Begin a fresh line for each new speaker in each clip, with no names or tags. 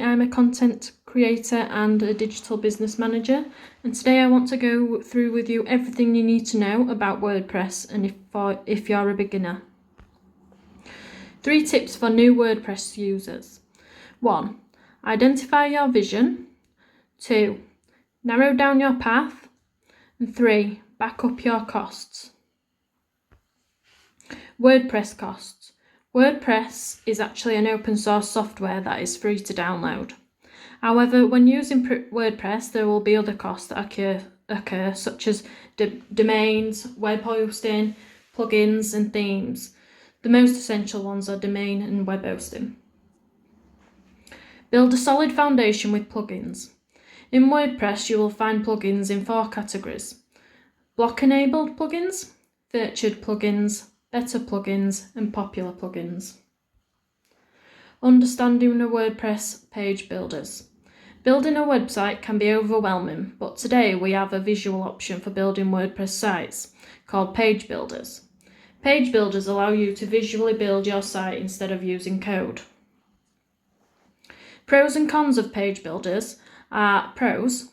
I'm a content creator and a digital business manager, and today I want to go through with you everything you need to know about WordPress and if you're a beginner. 3 tips for new WordPress users. 1. Identify your vision. 2. Narrow down your path. And 3. Back up your costs. WordPress costs. WordPress is actually an open source software that is free to download. However, when using WordPress, there will be other costs that occur such as domains, web hosting, plugins and themes. The most essential ones are domain and web hosting. Build a solid foundation with plugins. In WordPress, you will find plugins in 4 categories: block-enabled plugins, featured plugins, better plugins, and popular plugins. Understanding the WordPress page builders. Building a website can be overwhelming, but today we have a visual option for building WordPress sites called page builders. Page builders allow you to visually build your site instead of using code. Pros and cons of page builders are: pros,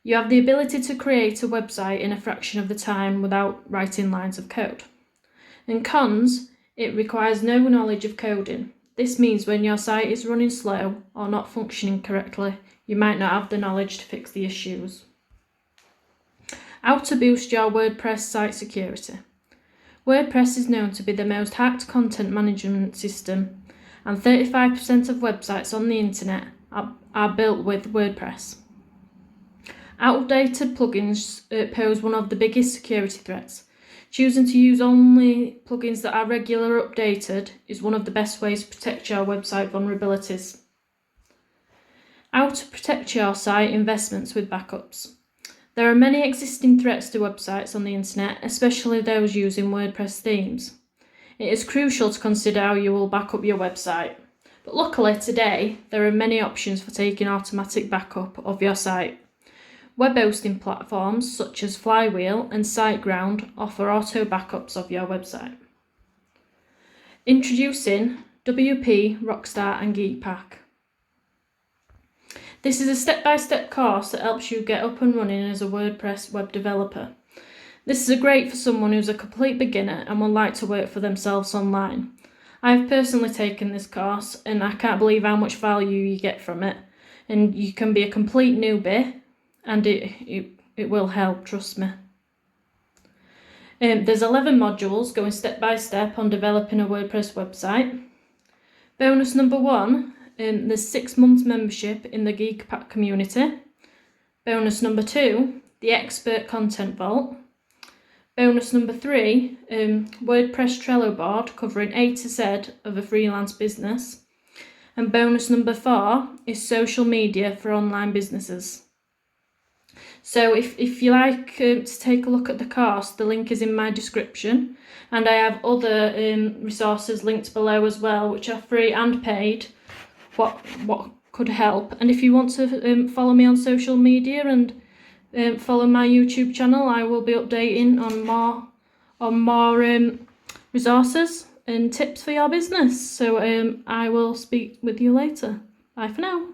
you have the ability to create a website in a fraction of the time without writing lines of code. And cons, it requires no knowledge of coding. This means when your site is running slow or not functioning correctly, you might not have the knowledge to fix the issues. How to boost your WordPress site security. WordPress is known to be the most hacked content management system, and 35% of websites on the internet are built with WordPress. Outdated plugins pose one of the biggest security threats. Choosing to use only plugins that are regularly updated is one of the best ways to protect your website vulnerabilities. How to protect your site investments with backups. There are many existing threats to websites on the internet, especially those using WordPress themes. It is crucial to consider how you will back up your website. But luckily today, there are many options for taking automatic backup of your site. Web hosting platforms such as Flywheel and SiteGround offer auto backups of your website. Introducing WP, Rockstar and Geek Pack. This is a step-by-step course that helps you get up and running as a WordPress web developer. This is great for someone who's a complete beginner and would like to work for themselves online. I have personally taken this course and I can't believe how much value you get from it. And you can be a complete newbie, and it will help, trust me. There's 11 modules going step by step on developing a WordPress website. Bonus number 1, there's 6 months membership in the Geek Pack community. Bonus number 2, the Expert Content Vault. Bonus number 3, WordPress Trello board covering A to Z of a freelance business. And bonus number 4 is social media for online businesses. So if you like to take a look at the course, the link is in my description, and I have other resources linked below as well, which are free and paid, what could help. And if you want to follow me on social media and follow my YouTube channel, I will be updating on more resources and tips for your business. So I will speak with you later. Bye for now.